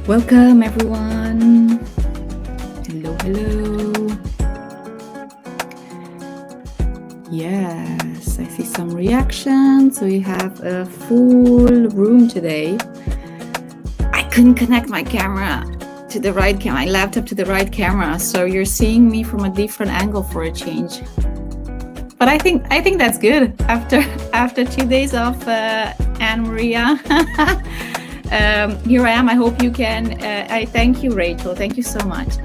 Welcome everyone. Hello, hello. Yes, I see some reactions. We have a full room today. I couldn't connect my camera to the right camera, my laptop to the right camera, so you're seeing me from a different angle for a change. But I think that's good after 2 days of Anne Maria. Here I am. I hope you can. I thank you, Rachel. Thank you so much.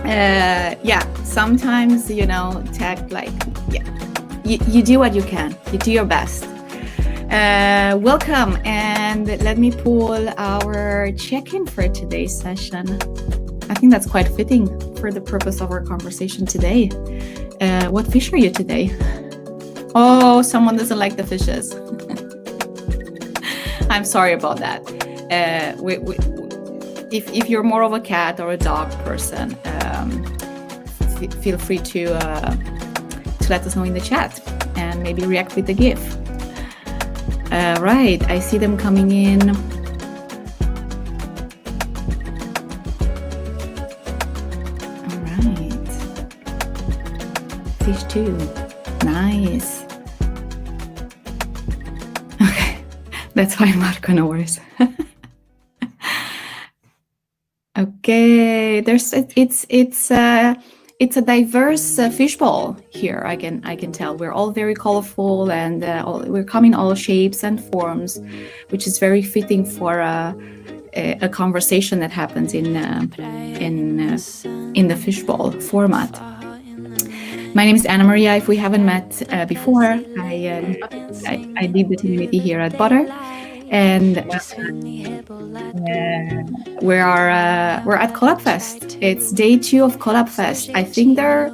Yeah, sometimes, tech, you do what you can. You do your best. Welcome, and let me pull our check-in for today's session. I think that's quite fitting for the purpose of our conversation today. What fish are you today? Oh, someone doesn't like the fishes. I'm sorry about that. If you're more of a cat or a dog person, feel free to let us know in the chat and maybe react with the GIF. Right, I see them coming in. All right. Fish too. Nice. Okay, that's why Marco knows. Okay, it's a diverse fishbowl here. I can tell we're all very colorful, and we're coming all shapes and forms, which is very fitting for a conversation that happens in the fishbowl format. My name is Anna Maria. If we haven't met before, I lead the community here at Butter, and we're at Collab Fest. It's day 2 of Collab Fest. I think there are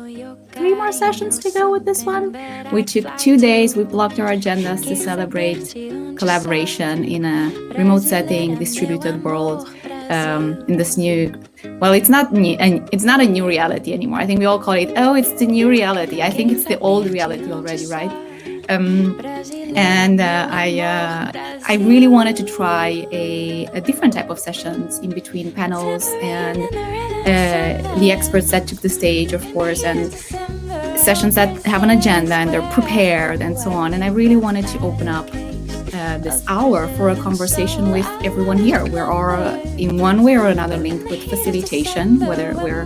3 more sessions to go with this one. We took 2 days. We blocked our agendas to celebrate collaboration in a remote setting, distributed world, in this new. Well, it's not new, and it's not a new reality anymore. I think we all call it, oh, it's the new reality. I think it's the old reality already, right? And I really wanted to try a different type of sessions in between panels, and the experts that took the stage, of course, and sessions that have an agenda and they're prepared and so on. And I really wanted to open up this hour for a conversation with everyone here. We're all in one way or another linked with facilitation, whether we're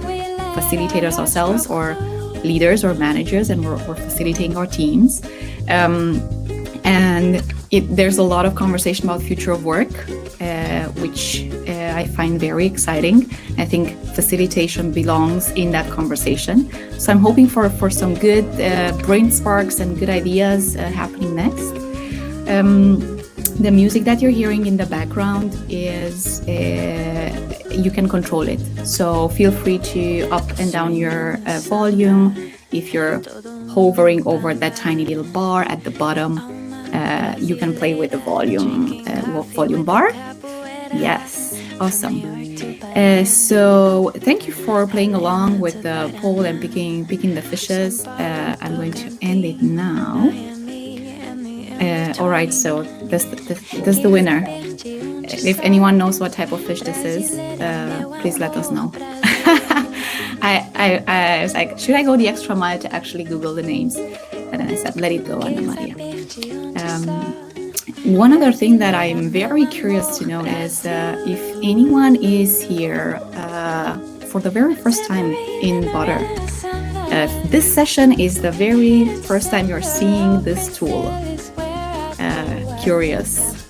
facilitators ourselves or leaders or managers, and we're facilitating our teams. And there's a lot of conversation about future of work, which I find very exciting. I think facilitation belongs in that conversation. So I'm hoping for some good brain sparks and good ideas happening next. The music that you're hearing in the background is, you can control it. So feel free to up and down your volume. If you're hovering over that tiny little bar at the bottom, you can play with the volume bar. Yes, awesome. So thank you for playing along with the poll and picking the fishes. I'm going to end it now. All right, so that's the winner. If anyone knows what type of fish this is, please let us know. I was like, should I go the extra mile to actually Google the names? And then I said, let it go, Anna Maria. One other thing that I'm very curious to know is if anyone is here for the very first time in Butter. This session is the very first time you're seeing this tool. Curious.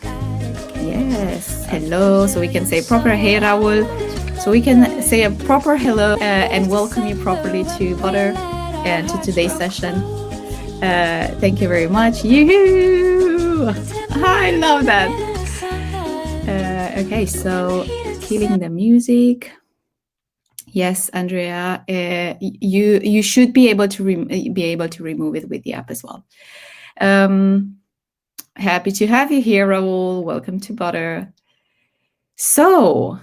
Yes, hello. So we can say proper hey, Raul. So we can say a proper hello and welcome you properly to Butter and to today's session. Thank you very much. Yoo-hoo! I love that. Okay, so killing the music. Yes, Andrea, you should be able to remove it with the app as well. Happy to have you here, Raul. Welcome to Butter. So,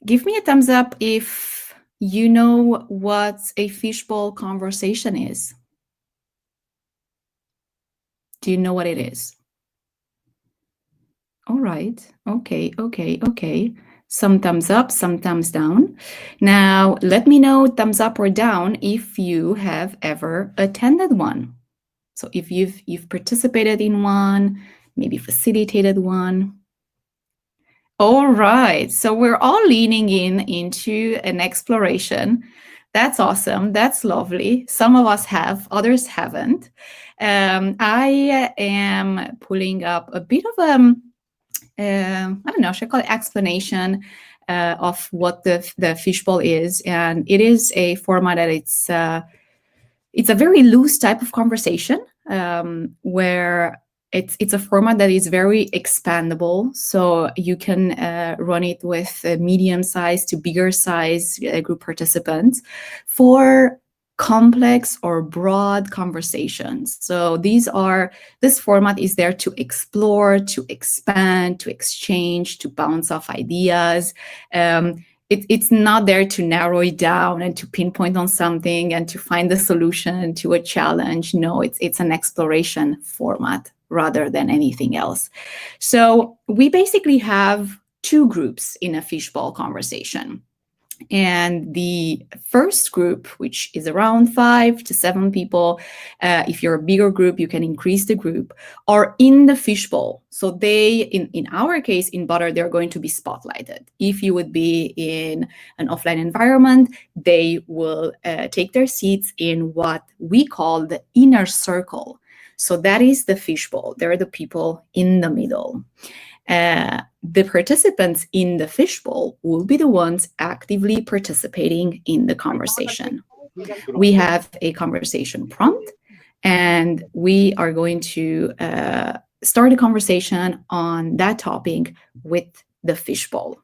give me a thumbs up if you know what a fishbowl conversation is. Do you know what it is? All right. Okay. Some thumbs up, some thumbs down. Now, let me know thumbs up or down if you have ever attended one. So if you've participated in one, maybe facilitated one. All right, so we're all leaning into an exploration. That's awesome. That's lovely. Some of us have, others haven't. I am pulling up a bit of I don't know, should I call it explanation of what the fishbowl is, and it is a format that it's a very loose type of conversation where it's a format that is very expandable. So you can run it with medium size to bigger size group participants for complex or broad conversations. So this format is there to explore, to expand, to exchange, to bounce off ideas. It's not there to narrow it down and to pinpoint on something and to find the solution to a challenge. No, it's an exploration format rather than anything else. So we basically have two groups in a fishbowl conversation. And the first group, which is around 5 to 7 people, if you're a bigger group, you can increase the group, are in the fishbowl. So they, in our case, in Butter, they're going to be spotlighted. If you would be in an offline environment, they will take their seats in what we call the inner circle. So that is the fishbowl. They're the people in the middle. The participants in the fishbowl will be the ones actively participating in the conversation. We have a conversation prompt, and we are going to start a conversation on that topic with the fishbowl.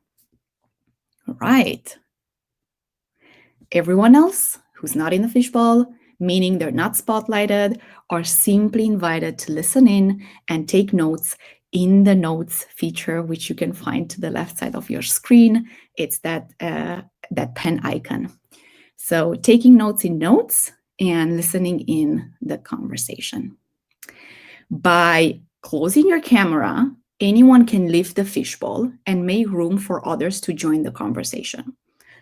All right. Everyone else who's not in the fishbowl, meaning they're not spotlighted, are simply invited to listen in and take notes in the notes feature, which you can find to the left side of your screen. It's that pen icon. So taking notes in notes and listening in the conversation. By closing your camera, anyone can leave the fishbowl and make room for others to join the conversation.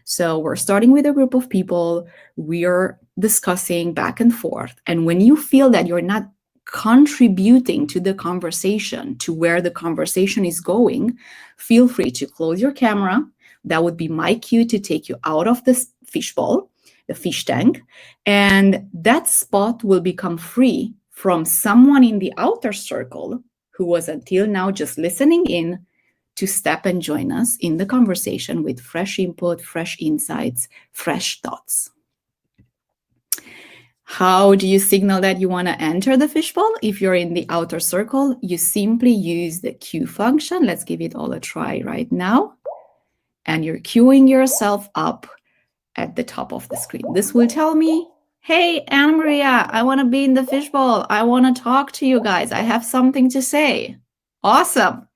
So we're starting with a group of people, we're discussing back and forth. And when you feel that you're not contributing to the conversation, to where the conversation is going, feel free to close your camera. That would be my cue to take you out of this fishbowl, the fish tank, and that spot will become free from someone in the outer circle who was until now just listening in to step and join us in the conversation with fresh input, fresh insights, fresh thoughts. How do you signal that you want to enter the fishbowl? If you're in the outer circle, you simply use the queue function. Let's give it all a try right now. And you're queuing yourself up at the top of the screen. This will tell me, hey, Anna Maria, I want to be in the fishbowl. I want to talk to you guys. I have something to say. Awesome.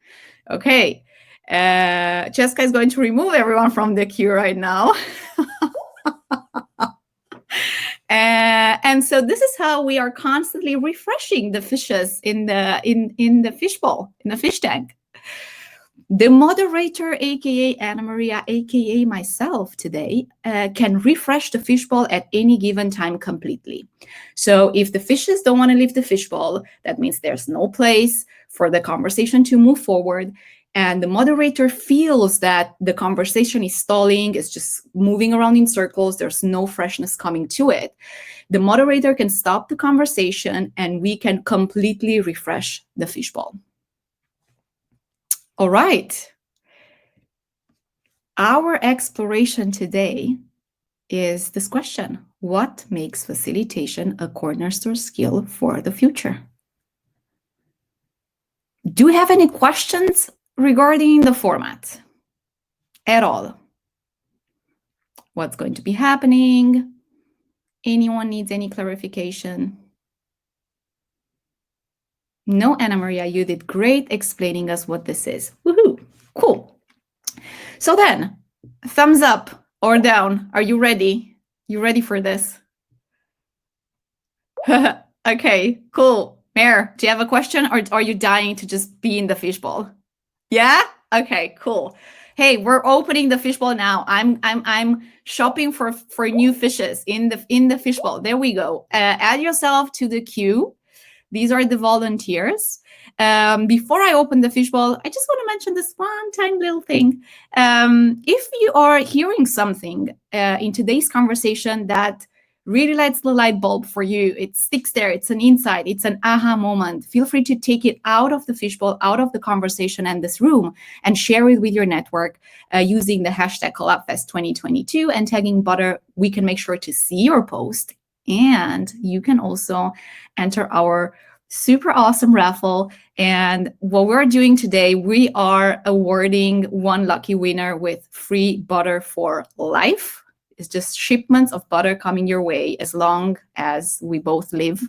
Okay. Jessica is going to remove everyone from the queue right now. And so this is how we are constantly refreshing the fishes in the fishbowl, in the fish tank. The moderator, aka Anna Maria, aka myself today, can refresh the fishbowl at any given time completely. So if the fishes don't want to leave the fishbowl, that means there's no place for the conversation to move forward. And the moderator feels that the conversation is stalling, it's just moving around in circles, there's no freshness coming to it. The moderator can stop the conversation and we can completely refresh the fishbowl. All right. Our exploration today is this question: what makes facilitation a cornerstone skill for the future? Do you have any questions regarding the format at all? What's going to be happening? Anyone needs any clarification? No, Anna Maria, you did great explaining us what this is. Woohoo, cool. So then, thumbs up or down. Are you ready? You ready for this? Okay, cool. Mare, do you have a question or are you dying to just be in the fishbowl? Yeah? Okay, cool. Hey, we're opening the fishbowl now. I'm shopping for new fishes in the fishbowl. There we go. Add yourself to the queue. These are the volunteers. Before I open the fishbowl, I just want to mention this one tiny little thing. If you are hearing something in today's conversation that really lights the light bulb for you, it sticks there, it's an insight, it's an aha moment, feel free to take it out of the fishbowl, out of the conversation and this room, and share it with your network using the hashtag Collab Fest 2022 and tagging Butter. We can make sure to see your post. And you can also enter our super awesome raffle. And what we're doing today, we are awarding one lucky winner with free butter for life. It's just shipments of butter coming your way as long as we both live.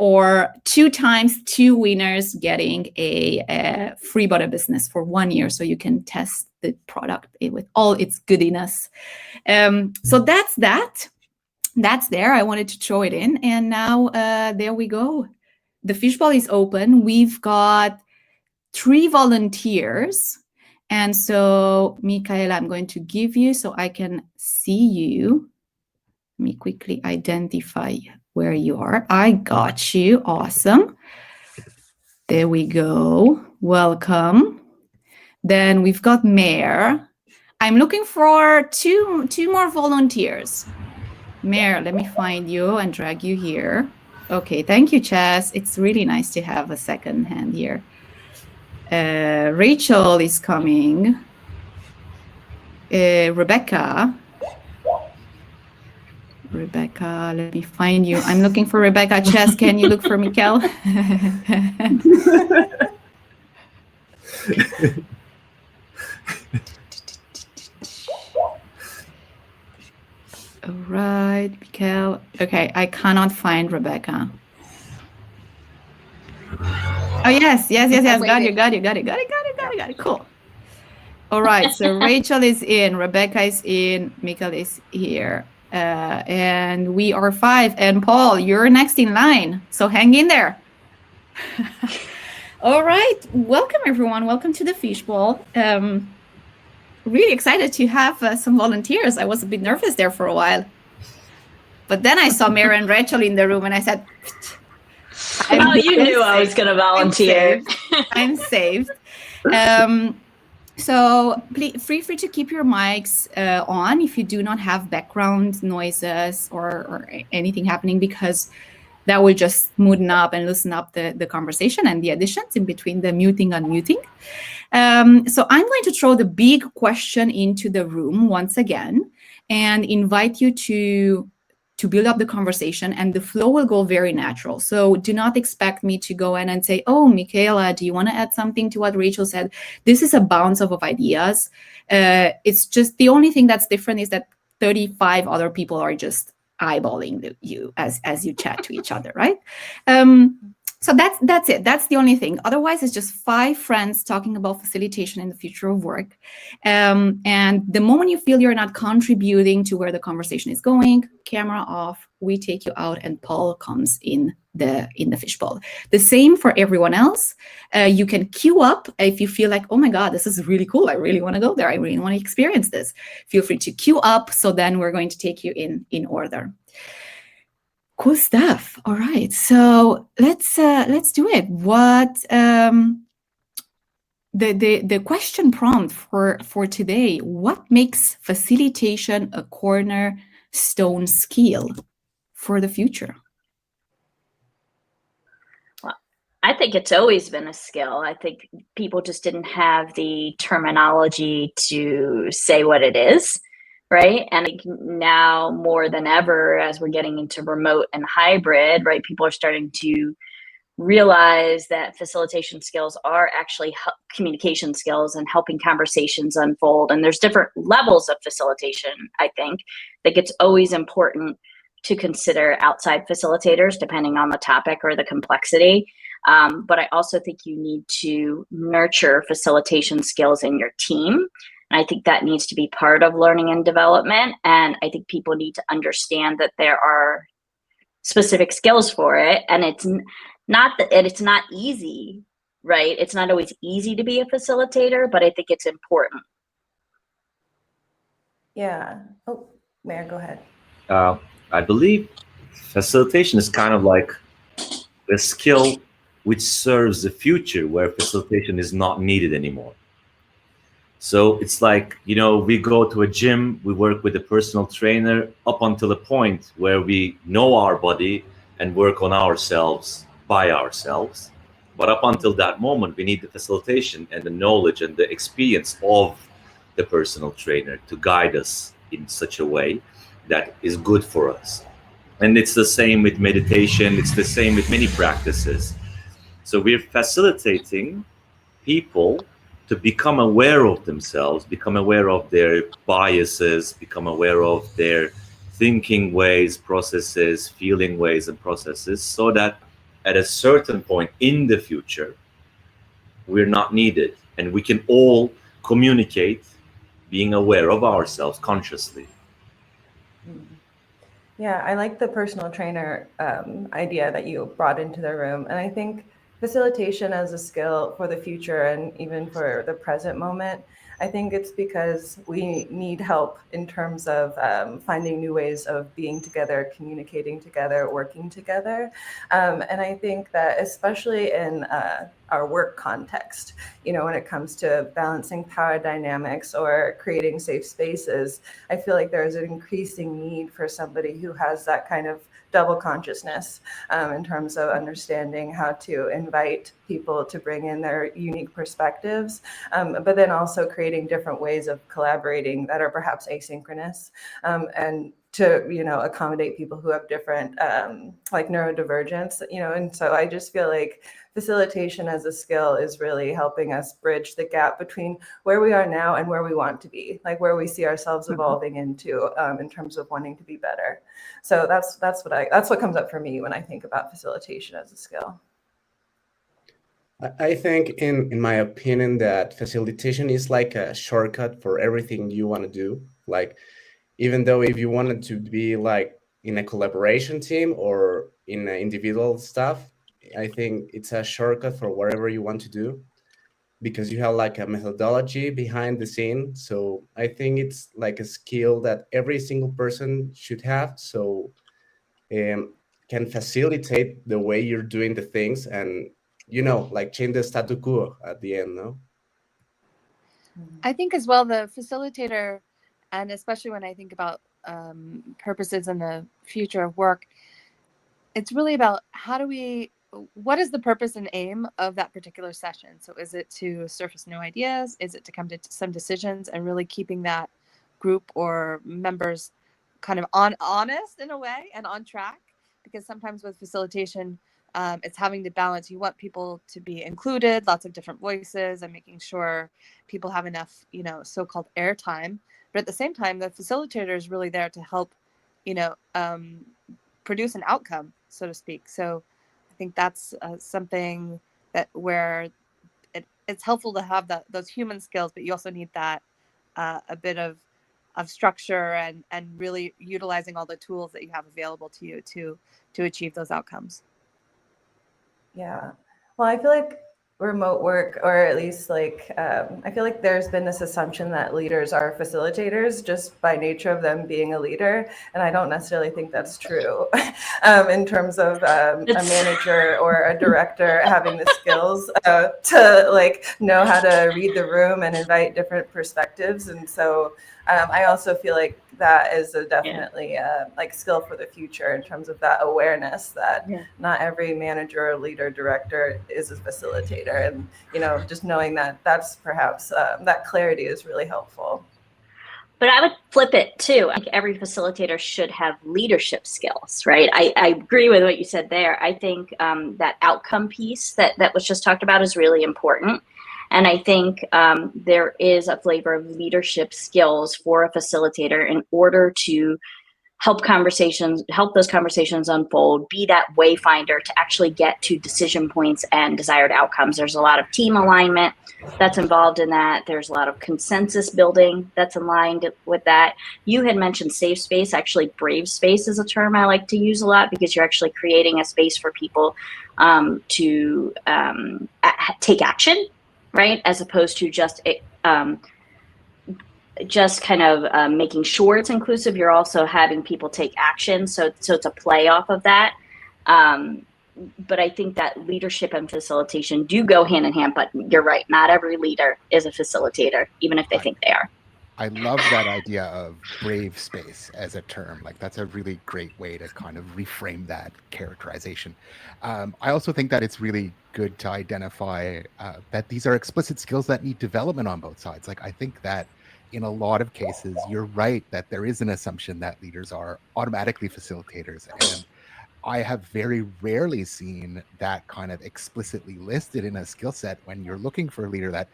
Or 2 times 2 winners getting a free butter business for 1 year, so you can test the product with all its goodiness. So that's that. That's there. I wanted to throw it in. And now there we go. The fishbowl is open. We've got 3 volunteers. And so, Michaela, I'm going to give you so I can see you. Let me quickly identify where you are. I got you. Awesome. There we go. Welcome. Then we've got Mare. I'm looking for two more volunteers. Mare, let me find you and drag you here. Okay, thank you, Chess. It's really nice to have a second hand here. Rachel is coming. Rebecca, let me find you. I'm looking for Rebecca. Chess, can you look for Mikkel? All right, Mikkel. Okay, I cannot find Rebecca. Oh, yes. Got it. Cool. All right, so Rachel is in, Rebecca is in, Mikkel is here. And we are 5. And Paul, you're next in line, so hang in there. All right, welcome everyone. Welcome to the fishbowl. Really excited to have some volunteers. I was a bit nervous there for a while. But then I saw Mary and Rachel in the room and I said, oh, you knew I was going to volunteer. I'm saved. So please, feel free to keep your mics on if you do not have background noises or anything happening, because that will just smoothen up and loosen up the conversation and the additions in between the muting and unmuting. So I'm going to throw the big question into the room once again and invite you to build up the conversation, and the flow will go very natural. So do not expect me to go in and say, oh, Michaela, do you want to add something to what Rachel said? This is a bounce of ideas. It's just the only thing that's different is that 35 other people are just eyeballing you as you chat to each other, right? So that's it. That's the only thing. Otherwise, it's just 5 friends talking about facilitation in the future of work. And the moment you feel you're not contributing to where the conversation is going, camera off, we take you out, and Paul comes in the fishbowl. The same for everyone else. You can queue up if you feel like, oh my God, this is really cool. I really want to go there. I really want to experience this. Feel free to queue up. So then we're going to take you in order. Cool stuff. All right, so let's do it. What the question prompt for today? What makes facilitation a cornerstone skill for the future? Well, I think it's always been a skill. I think people just didn't have the terminology to say what it is. Right. And now more than ever, as we're getting into remote and hybrid, right, people are starting to realize that facilitation skills are actually communication skills and helping conversations unfold. And there's different levels of facilitation, I think. I think it's always important to consider outside facilitators, depending on the topic or the complexity. But I also think you need to nurture facilitation skills in your team. And I think that needs to be part of learning and development. And I think people need to understand that there are specific skills for it. And it's not easy right? It's not always easy to be a facilitator, but I think it's important. Yeah. Oh, Mayor, go ahead. I believe facilitation is kind of like a skill which serves the future where facilitation is not needed anymore. So it's like, we go to a gym, we work with a personal trainer up until a point where we know our body and work on ourselves by ourselves. But up until that moment, we need the facilitation and the knowledge and the experience of the personal trainer to guide us in such a way that is good for us. And it's the same with meditation, it's the same with many practices. So we're facilitating people to become aware of themselves, become aware of their biases, become aware of their thinking ways, processes, feeling ways, and processes, so that at a certain point in the future, we're not needed and we can all communicate being aware of ourselves consciously. Yeah, I like the personal trainer idea that you brought into the room. And I think facilitation as a skill for the future and even for the present moment, I think it's because we need help in terms of finding new ways of being together, communicating together, working together. And I think that especially in our work context, when it comes to balancing power dynamics or creating safe spaces, I feel like there's an increasing need for somebody who has that kind of double consciousness in terms of understanding how to invite people to bring in their unique perspectives, but then also creating different ways of collaborating that are perhaps asynchronous and to accommodate people who have different like neurodivergence, and so I just feel like facilitation as a skill is really helping us bridge the gap between where we are now and where we want to be, like where we see ourselves evolving into in terms of wanting to be better. So that's what comes up for me when I think about facilitation as a skill. I think, in my opinion, that facilitation is like a shortcut for everything you want to do. Like, even though if you wanted to be like in a collaboration team or in individual stuff, I think it's a shortcut for whatever you want to do because you have like a methodology behind the scene. So I think it's like a skill that every single person should have. So can facilitate the way you're doing the things and, like change the statu quo at the end, no? I think as well, the facilitator, and especially when I think about purposes in the future of work, it's really about what is the purpose and aim of that particular session? So is it to surface new ideas? Is it to come to some decisions, and really keeping that group or members kind of honest in a way and on track? Because sometimes with facilitation, it's having to balance. You want people to be included, lots of different voices, and making sure people have enough, so-called airtime. But at the same time, the facilitator is really there to help, produce an outcome, so to speak. So I think that's something that where it's helpful to have those human skills, but you also need that a bit of structure and really utilizing all the tools that you have available to you to achieve those outcomes. Yeah. Well, I feel like remote work, or at least like, I feel like there's been this assumption that leaders are facilitators just by nature of them being a leader. And I don't necessarily think that's true in terms of a manager or a director having the skills to like know how to read the room and invite different perspectives. And so I also feel like that is definitely like skill for the future in terms of that awareness that not every manager or leader director is a facilitator, and just knowing that that's perhaps that clarity is really helpful. But I would flip it too. I think every facilitator should have leadership skills, right? I agree with what you said there. I think that outcome piece that was just talked about is really important. And I think there is a flavor of leadership skills for a facilitator in order to help those conversations unfold, be that wayfinder to actually get to decision points and desired outcomes. There's a lot of team alignment that's involved in that. There's a lot of consensus building that's aligned with that. You had mentioned safe space. Actually, brave space is a term I like to use a lot, because you're actually creating a space for people to take action, right? As opposed to just kind of making sure it's inclusive. You're also having people take action. So it's a play off of that. But I think that leadership and facilitation do go hand in hand, but you're right. Not every leader is a facilitator, even if they think they are. I love that idea of brave space as a term. Like, that's a really great way to kind of reframe that characterization. I also think that it's really good to identify that these are explicit skills that need development on both sides. Like, I think that in a lot of cases, you're right that there is an assumption that leaders are automatically facilitators. And I have very rarely seen that kind of explicitly listed in a skill set when you're looking for a leader, that,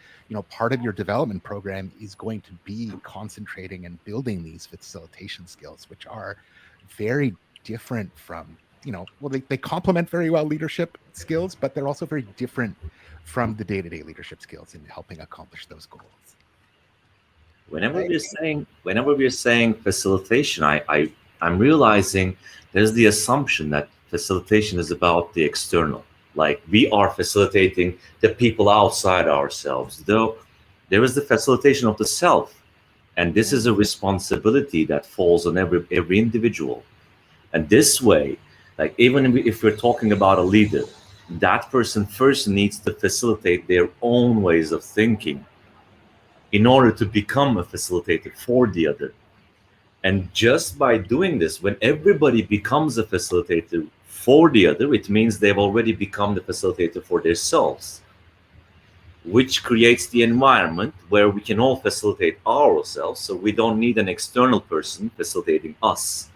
part of your development program is going to be concentrating and building these facilitation skills, which are very different from, they complement very well leadership skills, but they're also very different from the day-to-day leadership skills in helping accomplish those goals. Whenever we're saying facilitation, I'm realizing there's the assumption that facilitation is about the external. Like, we are facilitating the people outside ourselves, though there is the facilitation of the self. And this is a responsibility that falls on every individual. And this way, like, even if we're talking about a leader, that person first needs to facilitate their own ways of thinking in order to become a facilitator for the other. And just by doing this, when everybody becomes a facilitator for the other, it means they've already become the facilitator for themselves, which creates the environment where we can all facilitate ourselves, so we don't need an external person facilitating us.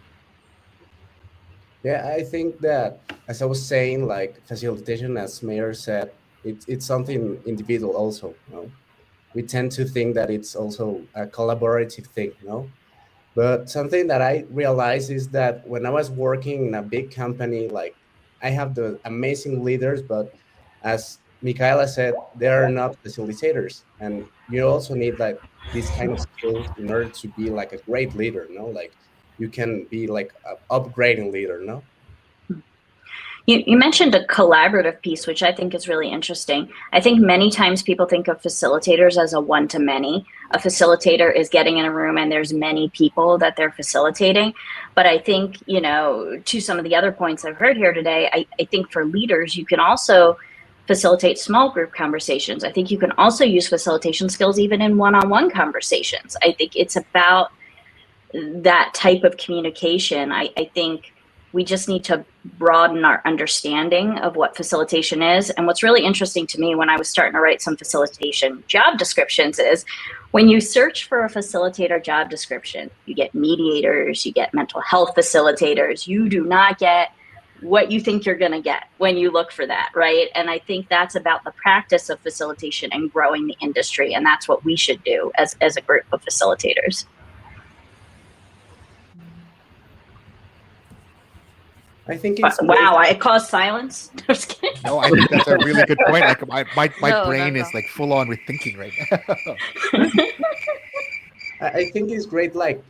Yeah, I think that, as I was saying, like, facilitation, as Mayor said, it's something individual also. We tend to think that it's also a collaborative thing, But something that I realized is that when I was working in a big company, like, I have the amazing leaders, but as Michaela said, they are not facilitators. And you also need, like, these kind of skills in order to be like a great leader, Like, you can be like an upgrading leader, You mentioned a collaborative piece, which I think is really interesting. I think many times people think of facilitators as a one-to-many. A facilitator is getting in a room and there's many people that they're facilitating. But I think, to some of the other points I've heard here today, I think for leaders, you can also facilitate small group conversations. I think you can also use facilitation skills even in one-on-one conversations. I think it's about that type of communication. I think we just need to broaden our understanding of what facilitation is. And what's really interesting to me when I was starting to write some facilitation job descriptions is when you search for a facilitator job description, you get mediators, you get mental health facilitators. You do not get what you think you're going to get when you look for that, right? And I think that's about the practice of facilitation and growing the industry. And that's what we should do as a group of facilitators. I think it's wow, I caused silence. I'm just kidding. No, I think that's a really good point. Like, my No, brain no. is like full on with thinking right now. I think it's great, like,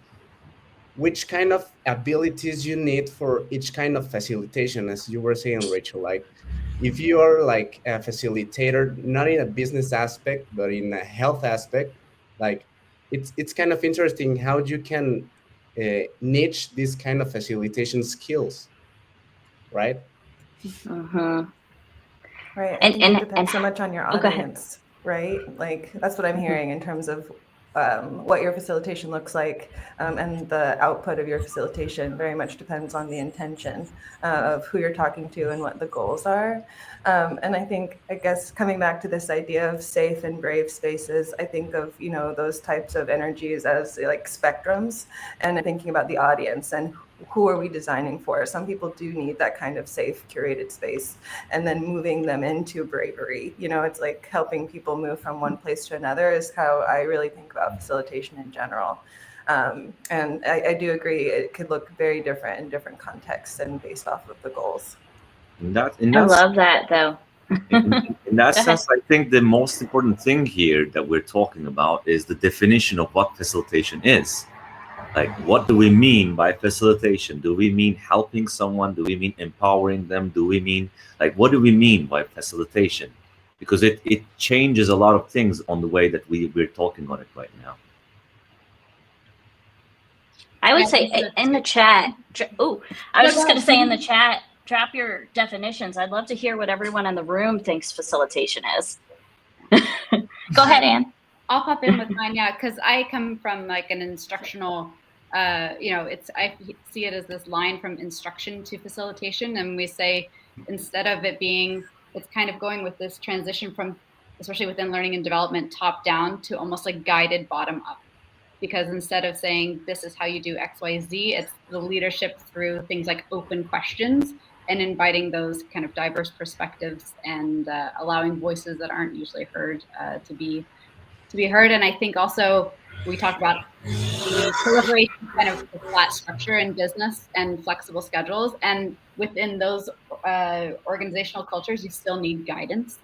which kind of abilities you need for each kind of facilitation, as you were saying, Rachel. Like, if you are like a facilitator, not in a business aspect, but in a health aspect, like, it's kind of interesting how you can niche this kind of facilitation skills, right? Mm-hmm. Right. And- I think and- it depends and- so much on your Oh, go ahead. audience, right? Like, that's what I'm hearing in terms of what your facilitation looks like, and the output of your facilitation very much depends on the intention of who you're talking to and what the goals are. And I guess coming back to this idea of safe and brave spaces, I think of, those types of energies as like spectrums, and thinking about the audience and who are we designing for. Some people do need that kind of safe, curated space, and then moving them into bravery. It's like helping people move from one place to another is how I really think about facilitation in general. And I do agree, it could look very different in different contexts and based off of the goals. I love that, though. In that sense, I think the most important thing here that we're talking about is the definition of what facilitation is. Like, what do we mean by facilitation? Do we mean helping someone? Do we mean empowering them? Do we mean, like, what do we mean by facilitation? Because it changes a lot of things on the way that we're talking on it right now. I would say in the chat, I was just going to say in the chat, drop your definitions. I'd love to hear what everyone in the room thinks facilitation is. Go ahead, Anne. I'll pop in with mine, yeah, because I come from like an instructional, I see it as this line from instruction to facilitation, and we say instead of it being, it's kind of going with this transition from, especially within learning and development, top down to almost like guided bottom up. Because instead of saying this is how you do X, Y, Z, it's the leadership through things like open questions and inviting those kind of diverse perspectives and allowing voices that aren't usually heard to be heard. And I think also we talk about the collaboration kind of flat structure in business and flexible schedules. And within those organizational cultures, you still need guidance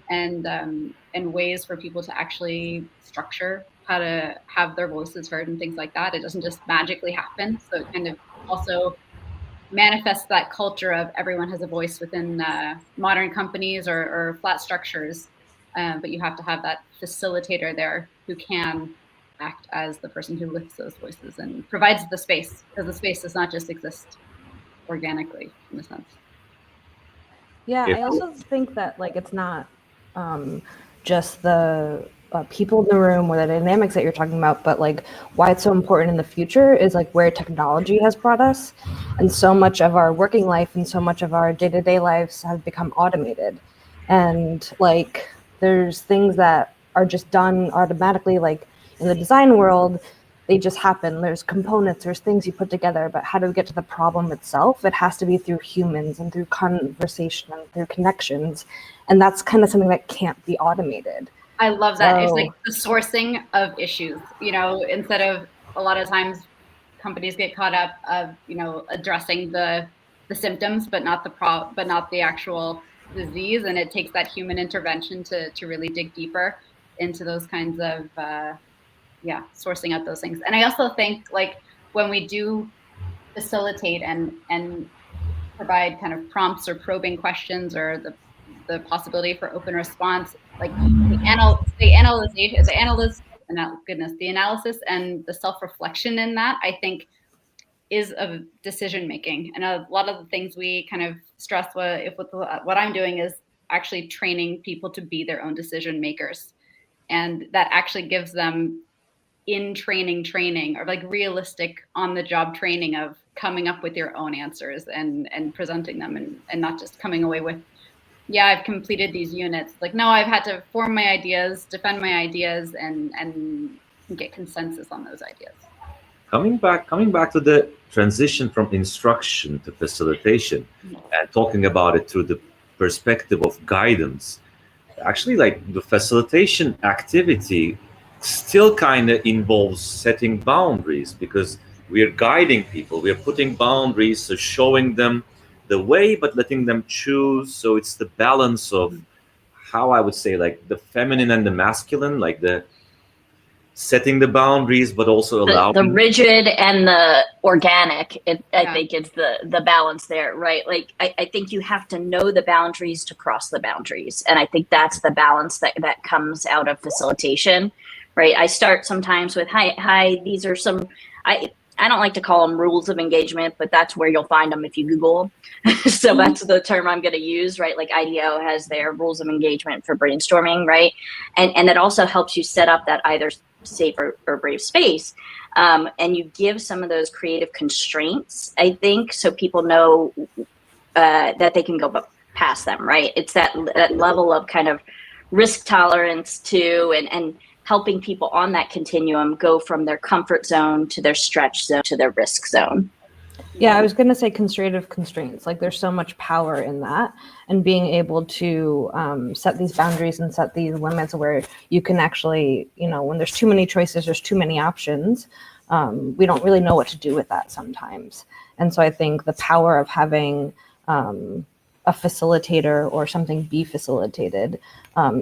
and ways for people to actually structure how to have their voices heard and things like that. It doesn't just magically happen. So it kind of also manifests that culture of everyone has a voice within modern companies or flat structures. But you have to have that facilitator there who can act as the person who lifts those voices and provides the space, because the space does not just exist organically in a sense. Yeah, I also think that like it's not just the people in the room or the dynamics that you're talking about, but like why it's so important in the future is like where technology has brought us. And so much of our working life and so much of our day-to-day lives have become automated. And like there's things that are just done automatically, like in the design world, they just happen. There's components, there's things you put together, but how do we get to the problem itself? It has to be through humans and through conversation and through connections. And that's kind of something that can't be automated. I love that. It's like the sourcing of issues, instead of a lot of times companies get caught up of, addressing the symptoms, but not the actual disease. And it takes that human intervention to really dig deeper into those kinds of, sourcing out those things. And I also think like when we do facilitate and provide kind of prompts or probing questions or the possibility for open response, like the analysis and the self-reflection in that, I think, is of decision making. And a lot of the things we kind of stress what I'm doing is actually training people to be their own decision makers, and that actually gives them in training or like realistic on the job training of coming up with your own answers and presenting them and not just coming away with, yeah, I've completed these units. Like, no, I've had to form my ideas, defend my ideas, and get consensus on those ideas. Coming back to the transition from instruction to facilitation and talking about it through the perspective of guidance, actually, like the facilitation activity still kind of involves setting boundaries, because we are guiding people. We are putting boundaries, so showing them the way, but letting them choose. So it's the balance of how I would say, like the feminine and the masculine, like the setting the boundaries, but also allowing the rigid and the organic. I think it's the balance there, right? Like I think you have to know the boundaries to cross the boundaries, and I think that's the balance that comes out of facilitation, right? I start sometimes with hi. These are some I don't like to call them rules of engagement, but that's where you'll find them if you Google. So that's the term I'm going to use, right? Like IDEO has their rules of engagement for brainstorming, right? And it also helps you set up that either safe or brave space. And you give some of those creative constraints, I think, so people know that they can go past them, right? It's that level of kind of risk tolerance too, and helping people on that continuum go from their comfort zone to their stretch zone to their risk zone. Yeah, I was going to say constructive constraints. Like there's so much power in that, and being able to set these boundaries and set these limits where you can actually, when there's too many choices, there's too many options. we don't really know what to do with that sometimes. And so I think the power of having a facilitator or something be facilitated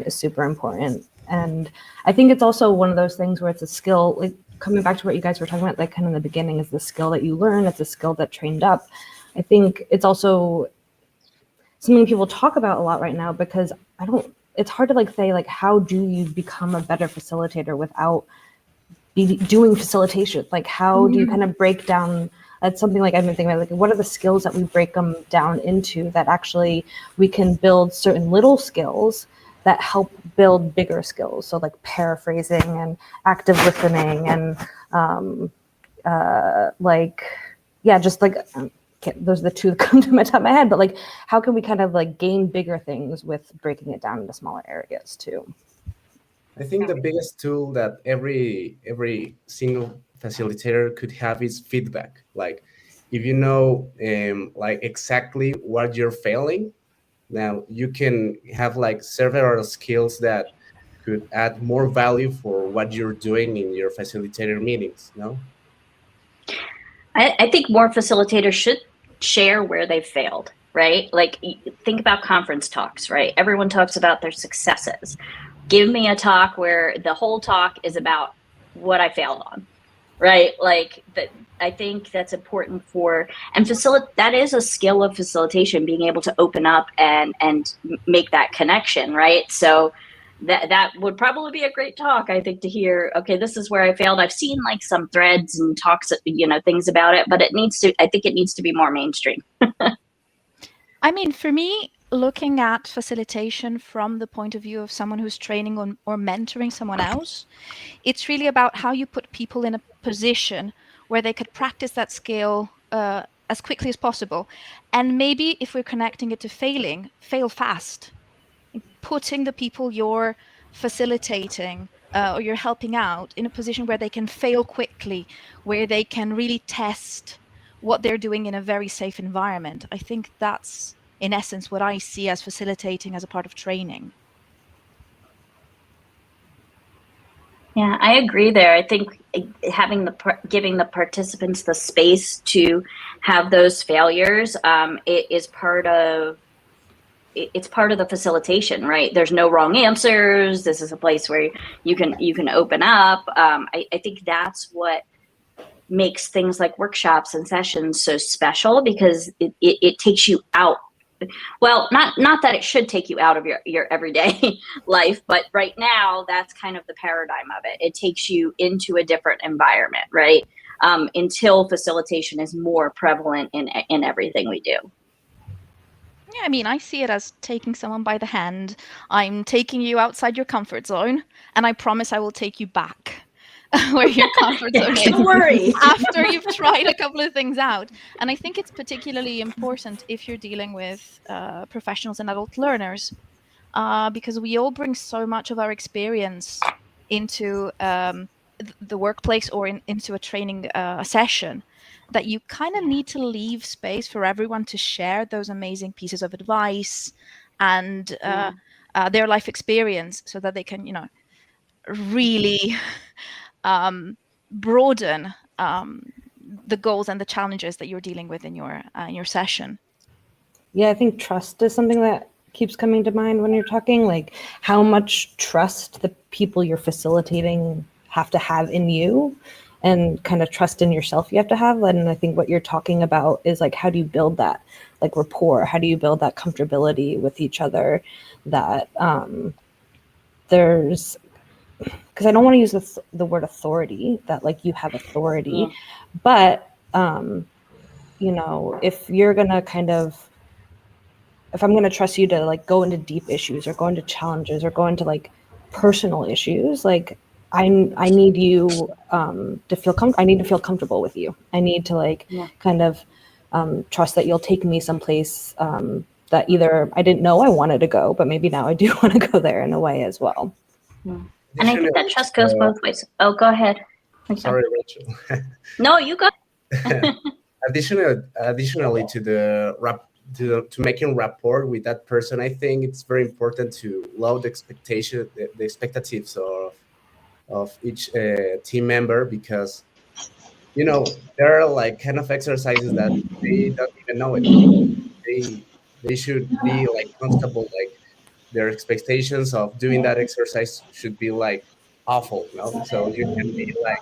is super important. And I think it's also one of those things where it's a skill, like coming back to what you guys were talking about, like kind of in the beginning, is the skill that you learn. It's a skill that trained up. I think it's also something people talk about a lot right now, because it's hard to like say, like, how do you become a better facilitator without doing facilitation? Like, how do you kind of break down, that's something like I've been thinking about, like, what are the skills that we break them down into that actually we can build certain little skills that help build bigger skills? So like paraphrasing and active listening and those are the two that come to my top of my head, but like, how can we kind of like gain bigger things with breaking it down into smaller areas too? I think the biggest tool that every single facilitator could have is feedback. Like, if you know like exactly what you're failing, now you can have like several skills that could add more value for what you're doing in your facilitator meetings. No. I think more facilitators should share where they failed, right? Like, think about conference talks, right? Everyone talks about their successes. Give me a talk where the whole talk is about what I failed on, right? Like, I think that's important and that is a skill of facilitation, being able to open up and make that connection, right? So that would probably be a great talk, I think, to hear, okay, this is where I failed. I've seen like some threads and talks, things about it, but I think it needs to be more mainstream. I mean, for me, looking at facilitation from the point of view of someone who's training or mentoring someone else, it's really about how you put people in a position where they could practice that skill as quickly as possible. And maybe if we're connecting it to fail fast. Putting the people you're facilitating or you're helping out in a position where they can fail quickly, where they can really test what they're doing in a very safe environment. I think that's, in essence, what I see as facilitating as a part of training. Yeah, I agree there. I think giving the participants the space to have those failures is part of the facilitation, right? There's no wrong answers. This is a place where you can open up. I think that's what makes things like workshops and sessions so special, because it takes you out. Well, not that it should take you out of your everyday life, but right now that's kind of the paradigm of it. It takes you into a different environment, right? Until facilitation is more prevalent in everything we do. Yeah, I mean, I see it as taking someone by the hand. I'm taking you outside your comfort zone, and I promise I will take you back where your comfort zone is. Don't worry. After you've tried a couple of things out. And I think it's particularly important if you're dealing with professionals and adult learners, because we all bring so much of our experience into the workplace or into a training session, that you kind of need to leave space for everyone to share those amazing pieces of advice and their life experience, so that they can, really broaden the goals and the challenges that you're dealing with in your session. Yeah, I think trust is something that keeps coming to mind when you're talking, like how much trust the people you're facilitating have to have in you, and kind of trust in yourself you have to have. And I think what you're talking about is like, how do you build that like rapport? How do you build that comfortability with each other, that there's, because I don't want to use the word authority, that like you have authority, but if you're gonna if I'm gonna trust you to like go into deep issues or go into challenges or go into like personal issues, like I need you to feel I need to feel comfortable with you. I need to kind of trust that you'll take me someplace that either I didn't know I wanted to go, but maybe now I do want to go there in a way as well. And I think that trust goes both ways. Oh, go ahead. Okay. Sorry, Rachel. No, you go. Additionally to making rapport with that person, I think it's very important to lower the expectations of each team member, because you know, there are like kind of exercises that they don't even know it. They should be like comfortable, like their expectations of doing that exercise should be like awful, no? So you can be like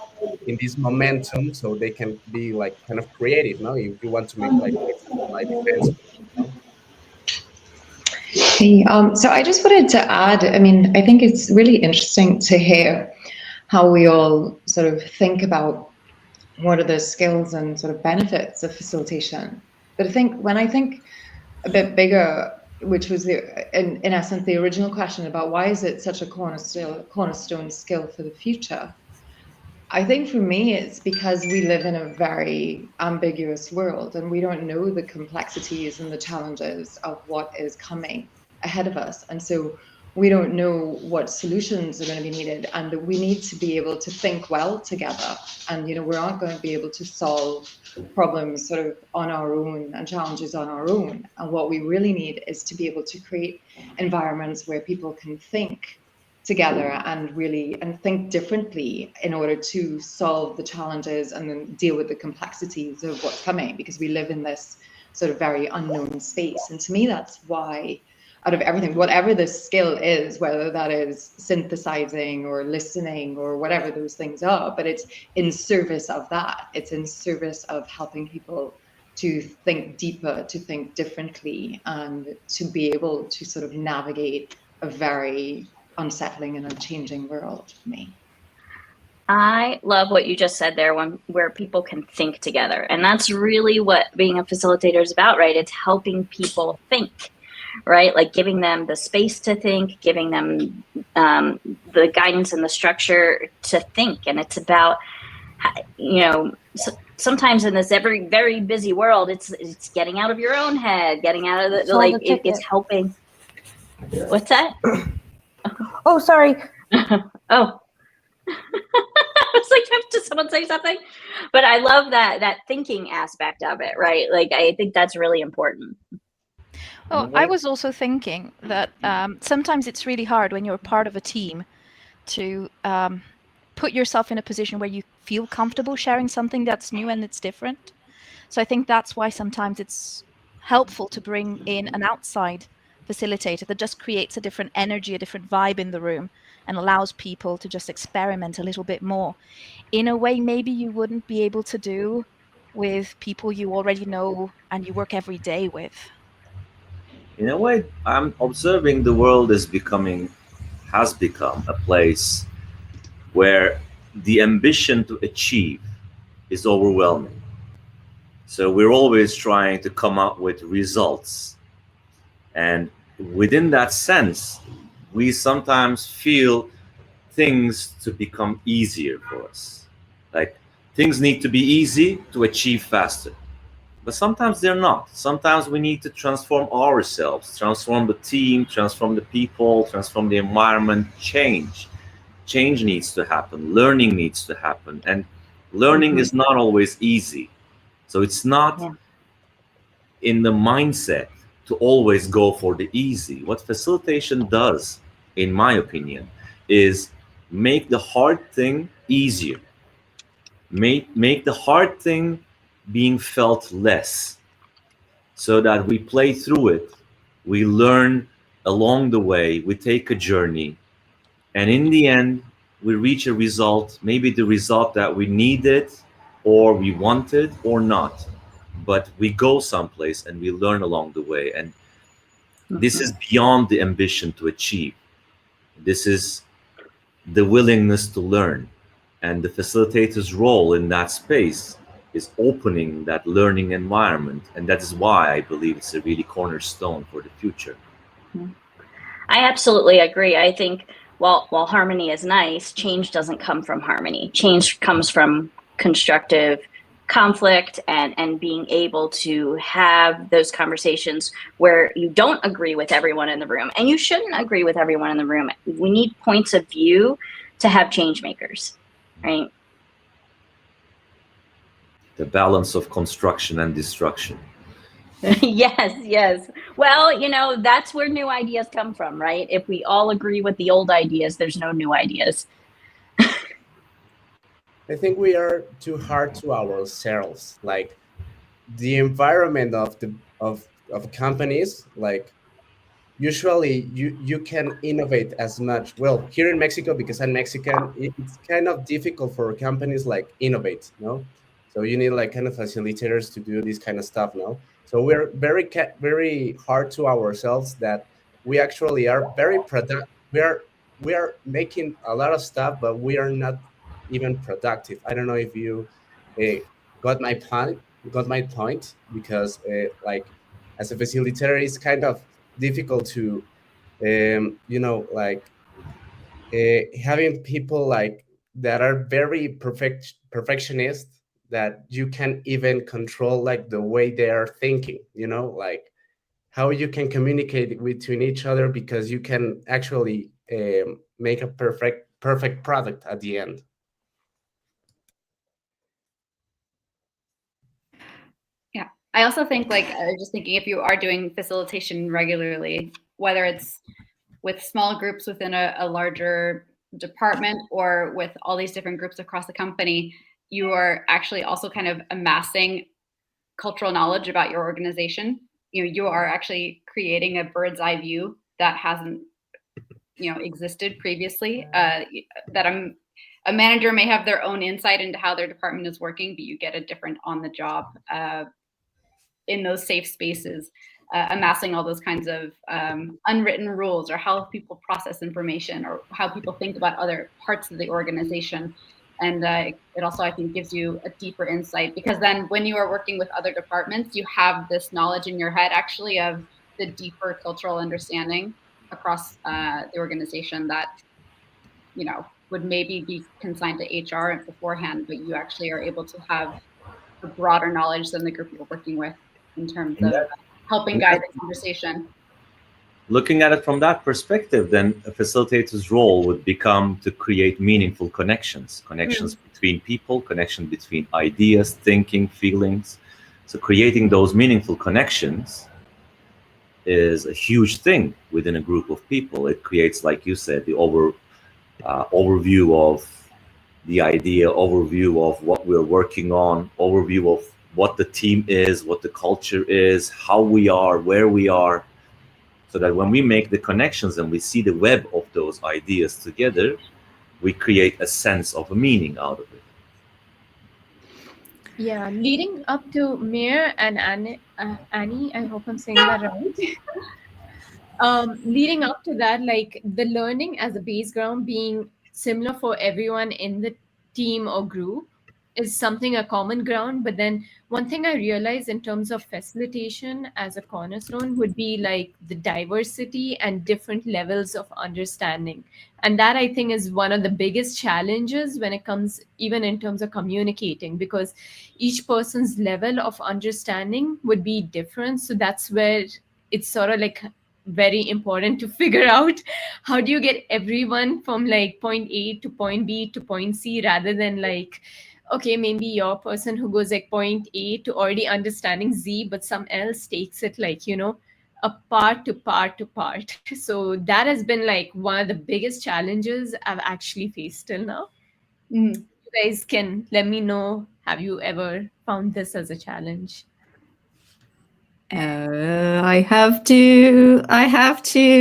in this momentum, so they can be like kind of creative, no? If you want to make like, for example, like defense, no? Hey, so I just wanted to add, I mean, I think it's really interesting to hear how we all sort of think about what are the skills and sort of benefits of facilitation. But I think when I think a bit bigger, which was in essence the original question about why is it such a cornerstone skill for the future? I think for me, it's because we live in a very ambiguous world and we don't know the complexities and the challenges of what is coming ahead of us. And so we don't know what solutions are going to be needed. And we need to be able to think well together. And, you know, we're not going to be able to solve problems sort of on our own and challenges on our own. And what we really need is to be able to create environments where people can think together and really think differently in order to solve the challenges and then deal with the complexities of what's coming, because we live in this sort of very unknown space. And to me, that's why out of everything, whatever the skill is, whether that is synthesizing or listening or whatever those things are, but it's in service of that. It's in service of helping people to think deeper, to think differently, and to be able to sort of navigate a very unsettling and unchanging world for me. I love what you just said there, where people can think together. And that's really what being a facilitator is about, right? It's helping people think, right? Like giving them the space to think, giving them the guidance and the structure to think. And it's about, you know, sometimes in this very busy world, it's getting out of your own head, getting out of it's helping. What's that? Oh, sorry. Oh. I was like, did someone say something? But I love that thinking aspect of it, right? Like, I think that's really important. Oh, I was also thinking that sometimes it's really hard when you're part of a team to put yourself in a position where you feel comfortable sharing something that's new and it's different. So I think that's why sometimes it's helpful to bring in an outside facilitator that just creates a different energy, a different vibe in the room, and allows people to just experiment a little bit more in a way maybe you wouldn't be able to do with people you already know and you work every day with. In a way, I'm observing the world has become a place where the ambition to achieve is overwhelming. So we're always trying to come up with results. And within that sense, we sometimes feel things to become easier for us. Like things need to be easy to achieve faster. But sometimes they're not. Sometimes we need to transform ourselves, transform the team, transform the people, transform the environment, change. Change needs to happen. Learning needs to happen. And learning is not always easy. So it's not in the mindset to always go for the easy. What facilitation does, in my opinion, is make the hard thing easier. Make the hard thing being felt less, so that we play through it, we learn along the way, we take a journey, and in the end, we reach a result, maybe the result that we needed or we wanted or not. But we go someplace and we learn along the way. And this is beyond the ambition to achieve. This is the willingness to learn. And the facilitator's role in that space is opening that learning environment. And that is why I believe it's a really cornerstone for the future. I absolutely agree. I think while harmony is nice, change doesn't come from harmony. Change comes from constructive conflict and being able to have those conversations where you don't agree with everyone in the room, and you shouldn't agree with everyone in the room. We need points of view to have change makers, right? The balance of construction and destruction. Yes. Well, you know, that's where new ideas come from, right? If we all agree with the old ideas, there's no new ideas. I think we are too hard to ourselves. Like the environment of companies, like usually you can innovate as much. Well, here in Mexico, because I'm Mexican, it's kind of difficult for companies like innovate, no? So you need like kind of facilitators to do this kind of stuff, no? So we're very hard to ourselves that we actually are very productive. We are making a lot of stuff, but we are not even productive. I don't know if you uh, got my point. Got my point, because like as a facilitator, it's kind of difficult to like having people like that are very perfectionist, that you can even control like the way they are thinking, like how you can communicate between each other, because you can actually make a perfect product at the end. Yeah, I also think, like, I was just thinking, if you are doing facilitation regularly, whether it's with small groups within a larger department or with all these different groups across the company, you are actually also kind of amassing cultural knowledge about your organization. You are actually creating a bird's eye view that hasn't, existed previously. That a manager may have their own insight into how their department is working, but you get a different on the job in those safe spaces, amassing all those kinds of unwritten rules, or how people process information, or how people think about other parts of the organization. And it also, I think, gives you a deeper insight, because then when you are working with other departments, you have this knowledge in your head actually of the deeper cultural understanding across the organization that, would maybe be consigned to HR beforehand, but you actually are able to have a broader knowledge than the group you're working with in terms of helping guide the conversation. Looking at it from that perspective, then a facilitator's role would become to create meaningful connections between people, connections between ideas, thinking, feelings. So creating those meaningful connections is a huge thing within a group of people. It creates, like you said, the overview of the idea, overview of what we're working on, overview of what the team is, what the culture is, how we are, where we are, so that when we make the connections and we see the web of those ideas together, we create a sense of a meaning out of it. Yeah, leading up to Mir and Annie, I hope I'm saying that right. Leading up to that, like the learning as a base ground being similar for everyone in the team or group is something, a common ground. But then one thing I realized in terms of facilitation as a cornerstone would be like the diversity and different levels of understanding. And that, I think, is one of the biggest challenges when it comes even in terms of communicating, because each person's level of understanding would be different. So that's where it's sort of like very important to figure out how do you get everyone from like point A to point B to point C, rather than like, okay, maybe your person who goes like point A to already understanding Z, but some else takes it like, a part to part to part. So that has been like one of the biggest challenges I've actually faced till now. You guys can let me know, have you ever found this as a challenge? I have to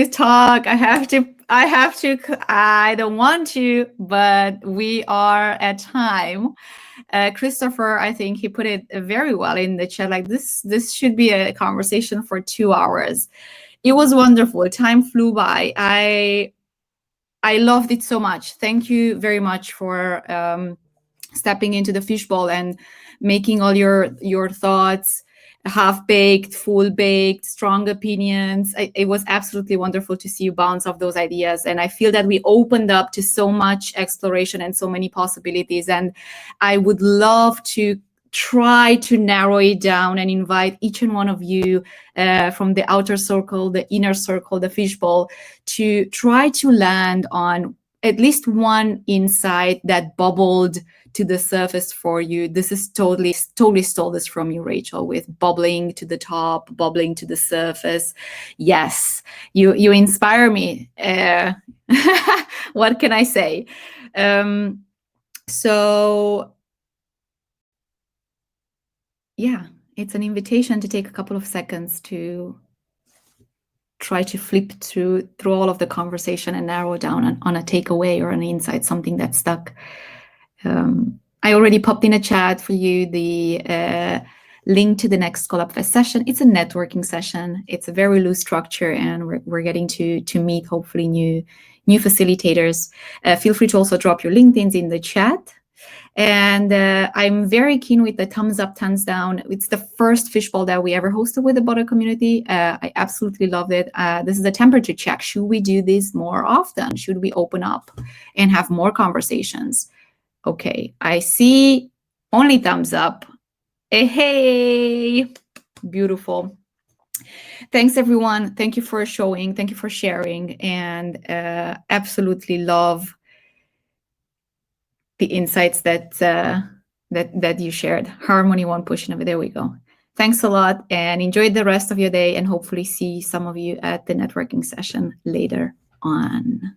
talk. I don't want to, but we are at time. Christopher, I think he put it very well in the chat. Like this should be a conversation for 2 hours. It was wonderful. Time flew by. I loved it so much. Thank you very much for stepping into the fishbowl and making all your thoughts half-baked, full-baked, strong opinions. It was absolutely wonderful to see you bounce off those ideas. And I feel that we opened up to so much exploration and so many possibilities. And I would love to try to narrow it down and invite each and one of you from the outer circle, the inner circle, the fishbowl, to try to land on at least one insight that bubbled to the surface for you. This is totally stole this from you, Rachel, with bubbling to the top, bubbling to the surface. Yes, you inspire me. What can I say? So yeah, it's an invitation to take a couple of seconds to try to flip through all of the conversation and narrow down on a takeaway or an insight, something that stuck. I already popped in a chat for you the link to the next Collab Fest session. It's a networking session. It's a very loose structure, and we're getting to meet hopefully new facilitators. Feel free to also drop your LinkedIns in the chat. And I'm very keen with the thumbs up, thumbs down. It's the first fishbowl that we ever hosted with the Butter community. I absolutely loved it. This is a temperature check. Should we do this more often? Should we open up and have more conversations? Okay, I see only thumbs up. Hey, beautiful. Thanks, everyone. Thank you for showing. Thank you for sharing. And absolutely love the insights that you shared. Harmony, one push, and there we go. Thanks a lot, and enjoy the rest of your day, and hopefully see some of you at the networking session later on.